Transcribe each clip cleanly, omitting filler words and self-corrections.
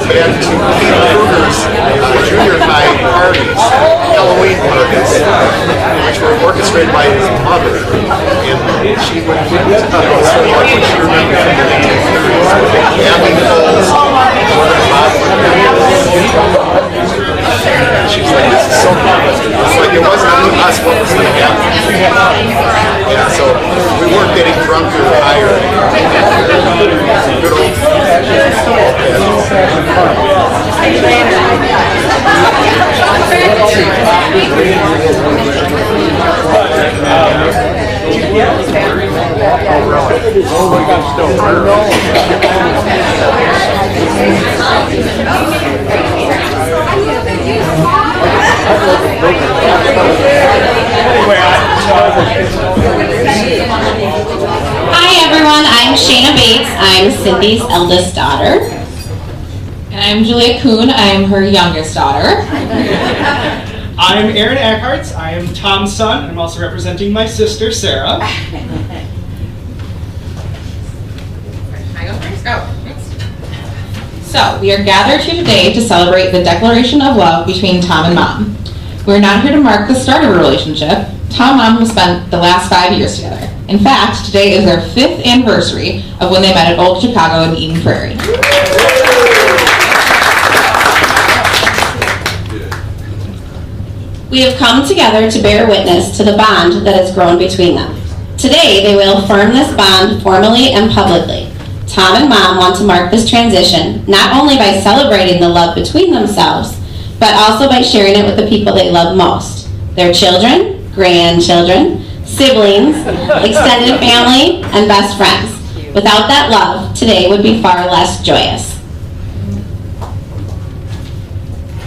we had two Cougars junior high parties, Halloween parties, which were orchestrated by his mother. And she would so what would she remember from the 1930s? Abby Coles, she's like, this is so fun. It's like it wasn't us what was going to happen. Yeah, so we weren't getting drunk or higher. Good old Hi everyone, I'm Shayna Bates. I'm Cindy's eldest daughter. And I'm Julia Kuhn. I'm her youngest daughter. I'm Aaron Achartz. I am Tom's son. I'm also representing my sister, Sarah. So, we are gathered here today to celebrate the declaration of love between Tom and Mom. We're not here to mark the start of a relationship. Tom and Mom have spent the last 5 years together. In fact, today is their 5th anniversary of when they met at Old Chicago in Eden Prairie. We have come together to bear witness to the bond that has grown between them. Today, they will affirm this bond formally and publicly. Tom and Mom want to mark this transition not only by celebrating the love between themselves, but also by sharing it with the people they love most. Their children, grandchildren, siblings, extended family, and best friends. Without that love, today would be far less joyous.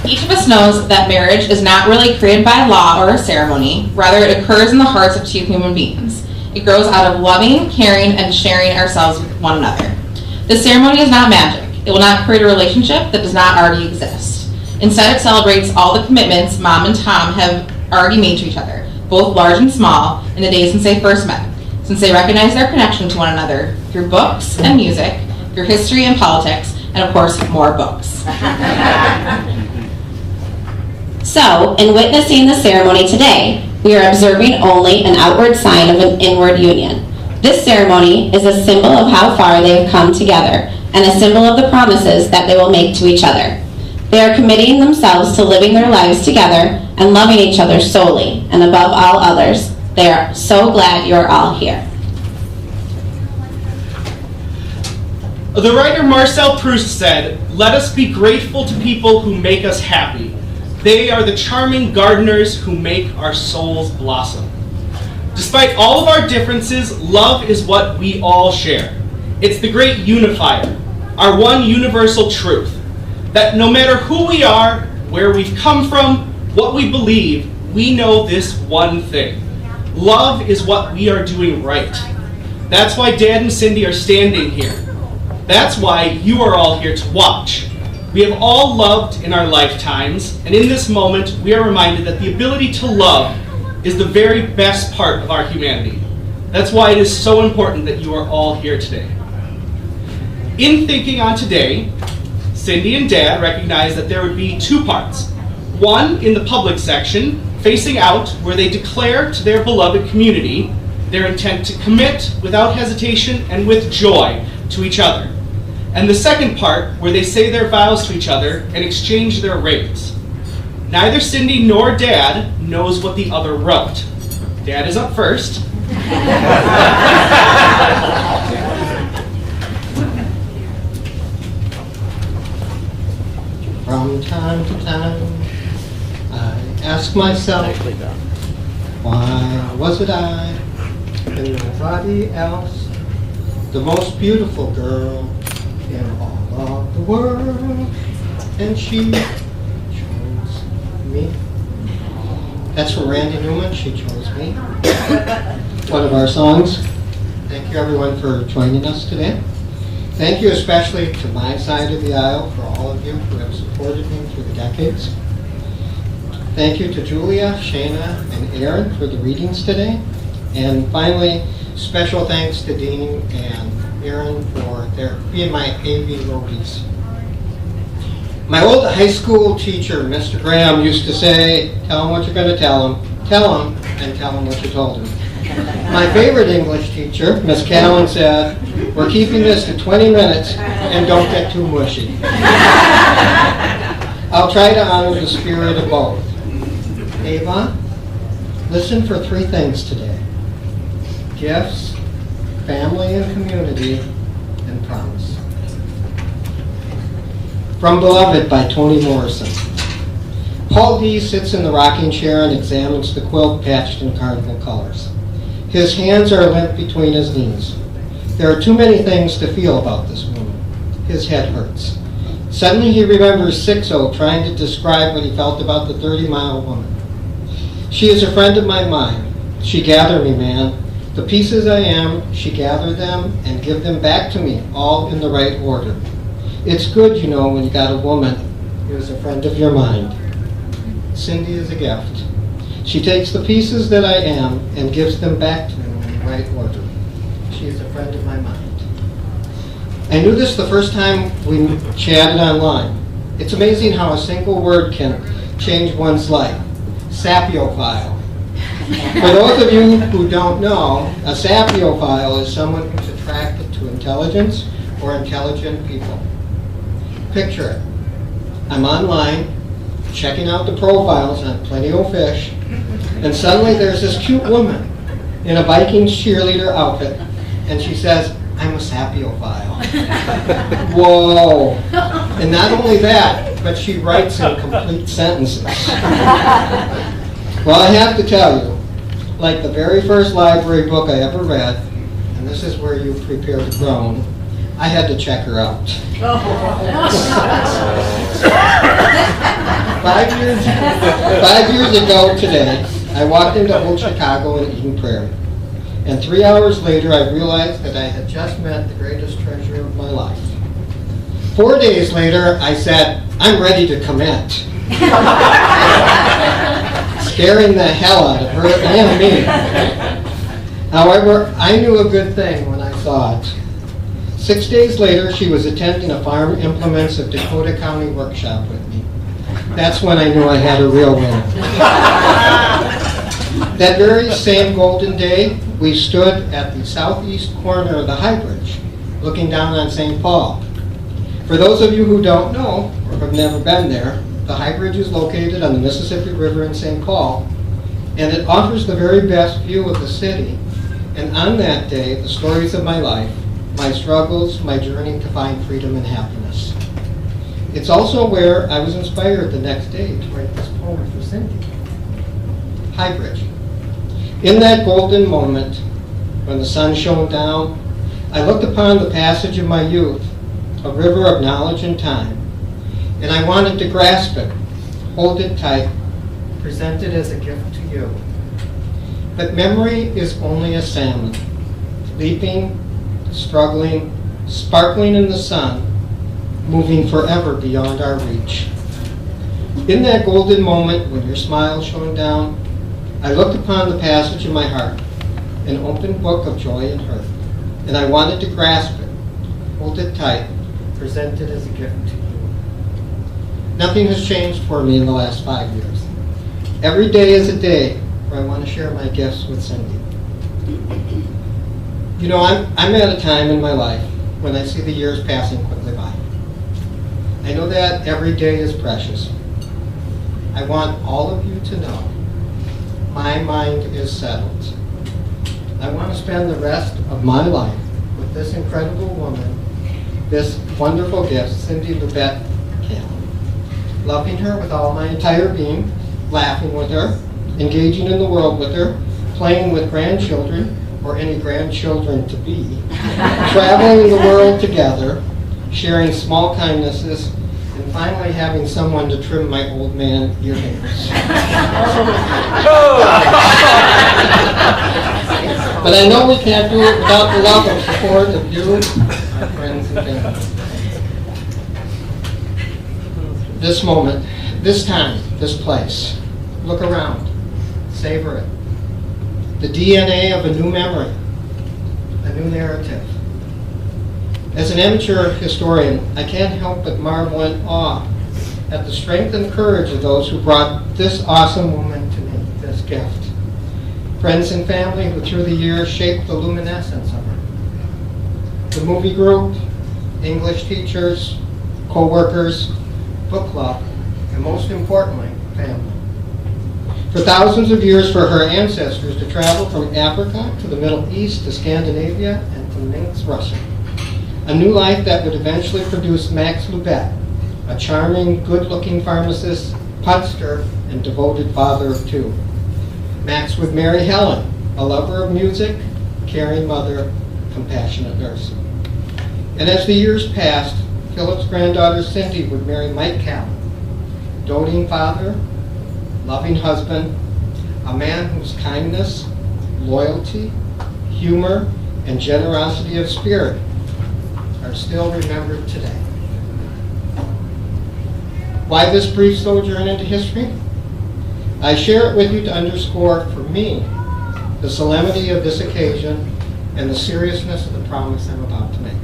Each of us knows that marriage is not really created by law or a ceremony. Rather, it occurs in the hearts of two human beings. It grows out of loving, caring, and sharing ourselves with one another. The ceremony is not magic. It will not create a relationship that does not already exist. Instead, it celebrates all the commitments Mom and Tom have already made to each other, both large and small, in the days since they first met, since they recognize their connection to one another through books and music, through history and politics, and of course, more books. So, in witnessing the ceremony today, we are observing only an outward sign of an inward union. This ceremony is a symbol of how far they have come together and a symbol of the promises that they will make to each other. They are committing themselves to living their lives together and loving each other solely and above all others. They are so glad you're all here. The writer Marcel Proust said, "Let us be grateful to people who make us happy. They are the charming gardeners who make our souls blossom." Despite all of our differences, love is what we all share. It's the great unifier, our one universal truth, that no matter who we are, where we've come from, what we believe, we know this one thing. Love is what we are doing right. That's why Dad and Cindy are standing here. That's why you are all here to watch. We have all loved in our lifetimes, and in this moment, we are reminded that the ability to love is the very best part of our humanity. That's why it is so important that you are all here today. In thinking on today, Cindy and Dad recognized that there would be two parts. One in the public section, facing out, where they declare to their beloved community their intent to commit without hesitation and with joy to each other. And the second part, where they say their vows to each other and exchange their rings. Neither Cindy nor Dad knows what the other wrote. Dad is up first. From time to time, I ask myself, why was it I and nobody else, the most beautiful girl in all of the world, and she chose me. That's from Randy Newman, She Chose Me. One of our songs. Thank you everyone for joining us today. Thank you especially to my side of the aisle for all of you who have supported me through the decades. Thank you to Julia, Shayna, and Aaron for the readings today. And finally, special thanks to Dean and Aaron for being my AV roadies. My old high school teacher, Mr. Graham, used to say, tell him what you're going to tell him, and tell him what you told him. My favorite English teacher, Miss Kalland, said, we're keeping this to 20 minutes and don't get too mushy. I'll try to honor the spirit of both. Ava, listen for 3 things today. Gifts, family and community, and promise. From Beloved by Toni Morrison. Paul D. sits in the rocking chair and examines the quilt patched in cardinal colors. His hands are limp between his knees. There are too many things to feel about this woman. His head hurts. Suddenly he remembers 6-0 trying to describe what he felt about the 30-mile woman. She is a friend of my mind. She gathered me, man. The pieces I am, she gathered them and give them back to me, all in the right order. It's good, you know, when you got a woman who is a friend of your mind. Cindy is a gift. She takes the pieces that I am and gives them back to me in the right order. She is a friend of my mind. I knew this the first time we chatted online. It's amazing how a single word can change one's life. Sapiophile. For those of you who don't know, a sapiophile is someone who's attracted to intelligence or intelligent people. Picture it. I'm online, checking out the profiles on Plenty O Fish, and suddenly there's this cute woman in a Vikings cheerleader outfit, and she says, I'm a sapiophile. Whoa. And not only that, but she writes in complete sentences. Well, I have to tell you, like the very first library book I ever read, and this is where you prepare to groan, I had to check her out. 5 years ago today, I walked into Old Chicago in Eden Prairie. And 3 hours later, I realized that I had just met the greatest treasure of my life. 4 days later, I said, I'm ready to commit. Scaring the hell out of her and me. However, I knew a good thing when I saw it. 6 days later, she was attending a Farm Implements of Dakota County workshop with me. That's when I knew I had a real winner. That very same golden day, we stood at the southeast corner of the High Bridge, looking down on St. Paul. For those of you who don't know, or have never been there, the High Bridge is located on the Mississippi River in St. Paul, and it offers the very best view of the city. And on that day, the stories of my life, my struggles, my journey to find freedom and happiness. It's also where I was inspired the next day to write this poem for Cindy. High Bridge. In that golden moment, when the sun shone down, I looked upon the passage of my youth, a river of knowledge and time, and I wanted to grasp it, hold it tight, present it as a gift to you. But memory is only a salmon, leaping, struggling, sparkling in the sun, moving forever beyond our reach. In that golden moment when your smile shone down, I looked upon the passage in my heart, an open book of joy and hurt, and I wanted to grasp it, hold it tight, present it as a gift to you. Nothing has changed for me in the last 5 years. Every day is a day where I want to share my gifts with Cindy. You know, I'm at a time in my life when I see the years passing quickly by. I know that every day is precious. I want all of you to know my mind is settled. I want to spend the rest of my life with this incredible woman, this wonderful gift, Cindy Lubet Kalland. Loving her with all my entire being, laughing with her, engaging in the world with her, playing with grandchildren, or any grandchildren to be, traveling the world together, sharing small kindnesses, and finally having someone to trim my old man ear hairs. But I know we can't do it without the love and support of you, our friends and family. This moment, this time, this place, look around, savor it. The DNA of a new memory, a new narrative. As an amateur historian, I can't help but marvel in awe at the strength and courage of those who brought this awesome woman to me, this gift. Friends and family who through the years shaped the luminescence of her. The movie group, English teachers, co-workers, book club, and most importantly, family. For thousands of years for her ancestors to travel from Africa to the Middle East to Scandinavia and to Minsk, Russia. A new life that would eventually produce Max Lubet, a charming, good-looking pharmacist, pudster, and devoted father of two. Max would marry Helen, a lover of music, caring mother, compassionate nurse. And as the years passed, Philip's granddaughter Cindy would marry Mike Kalland, doting father, loving husband, a man whose kindness, loyalty, humor, and generosity of spirit are still remembered today. Why this brief sojourn into history? I share it with you to underscore, for me, the solemnity of this occasion and the seriousness of the promise I'm about to make.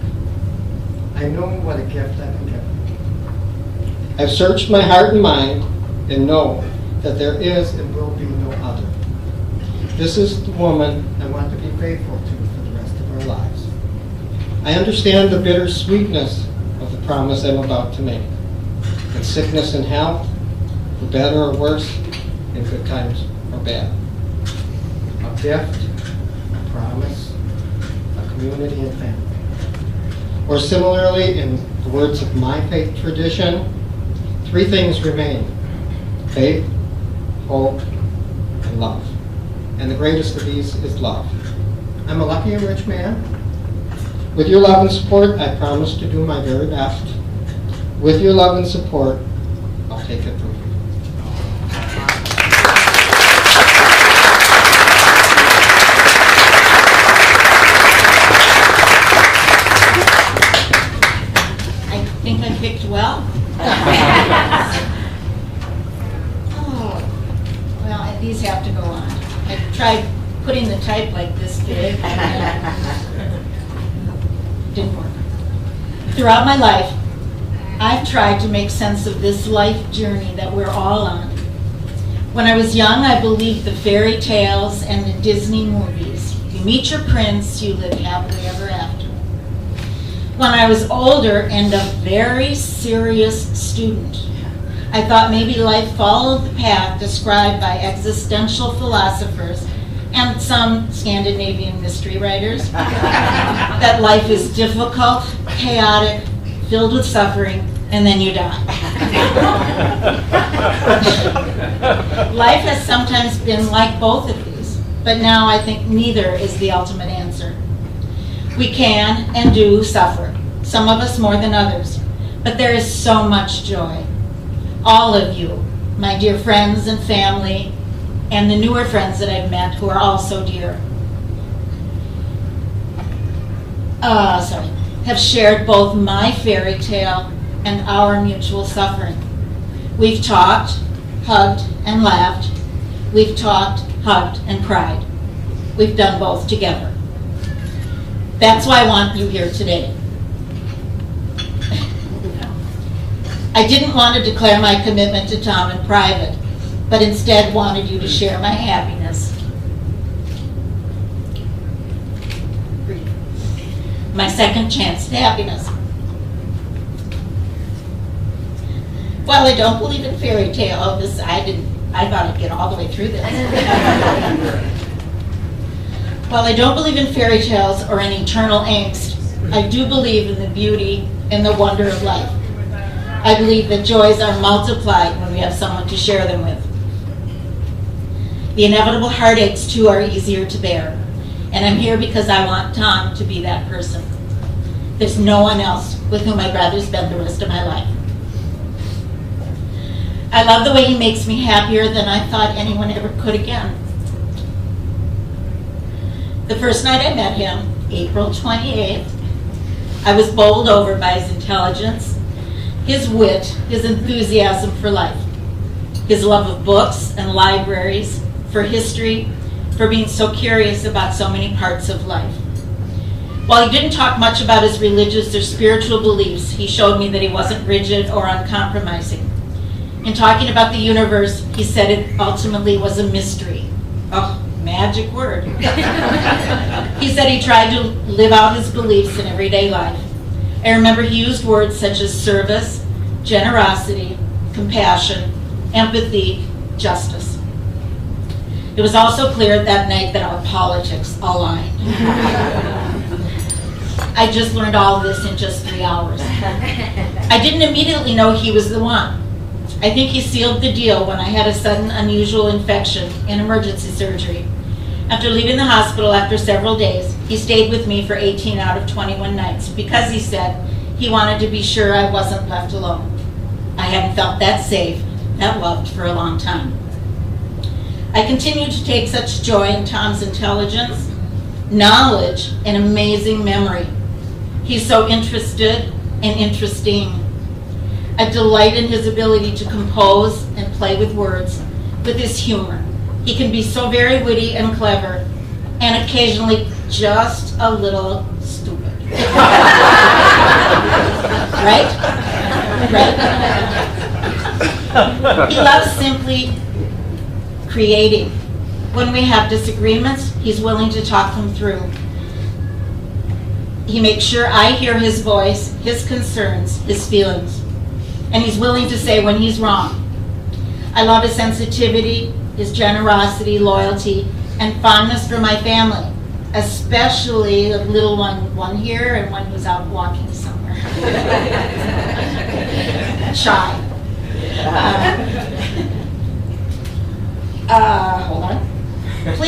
I know what a gift I've been given. I've searched my heart and mind and know that there is and will be no other. This is the woman I want to be faithful to for the rest of our lives. I understand the bitter sweetness of the promise I'm about to make. In sickness and health, for better or worse, in good times or bad. A gift, a promise, a community and family. Or similarly, in the words of my faith tradition, three things remain: faith, hope, and love. And the greatest of these is love. I'm a lucky and rich man. With your love and support, I promise to do my very best. With your love and support, I'll take it from you. I think I picked well. Oh, well, these have to go on. I've tried putting the type like this big. Didn't work. Throughout my life, I've tried to make sense of this life journey that we're all on. When I was young, I believed the fairy tales and the Disney movies. You meet your prince, you live happily ever after. When I was older and a very serious student, I thought maybe life followed the path described by existential philosophers and some Scandinavian mystery writers, that life is difficult, chaotic, filled with suffering, and then you die. Life has sometimes been like both of these, but now I think neither is the ultimate answer. We can and do suffer, some of us more than others, but there is so much joy. All of you, my dear friends and family, and the newer friends that I've met who are all so dear, have shared both my fairy tale and our mutual suffering. We've talked, hugged, and laughed. We've talked, hugged, and cried. We've done both together. That's why I want you here today. I didn't want to declare my commitment to Tom in private, but instead wanted you to share my happiness. My second chance to happiness. Well, I don't believe in fairy tale. I thought I'd get all the way through this. While I don't believe in fairy tales or in eternal angst, I do believe in the beauty and the wonder of life. I believe that joys are multiplied when we have someone to share them with. The inevitable heartaches, too, are easier to bear. And I'm here because I want Tom to be that person. There's no one else with whom I'd rather spend the rest of my life. I love the way he makes me happier than I thought anyone ever could again. The first night I met him, April 28th, I was bowled over by his intelligence, his wit, his enthusiasm for life, his love of books and libraries, for history, for being so curious about so many parts of life. While he didn't talk much about his religious or spiritual beliefs, he showed me that he wasn't rigid or uncompromising. In talking about the universe, he said it ultimately was a mystery. Oh, magic word. He said he tried to live out his beliefs in everyday life. I remember he used words such as service, generosity, compassion, empathy, justice. It was also clear that night that our politics aligned. I just learned all of this in just 3 hours. I didn't immediately know he was the one. I think he sealed the deal when I had a sudden unusual infection in emergency surgery. After leaving the hospital after several days, he stayed with me for 18 out of 21 nights because he said he wanted to be sure I wasn't left alone. I hadn't felt that safe, that loved for a long time. I continued to take such joy in Tom's intelligence, knowledge, and amazing memory. He's so interested and interesting. I delight in his ability to compose and play with words, with his humor. He can be so very witty and clever, and occasionally just a little stupid. Right? Right? He loves simply creating. When we have disagreements, he's willing to talk them through. He makes sure I hear his voice, his concerns, his feelings. And he's willing to say when he's wrong. I love his sensitivity, his generosity, loyalty, and fondness for my family, especially the little one here and one who's out walking somewhere. Shy. Hold on. Please.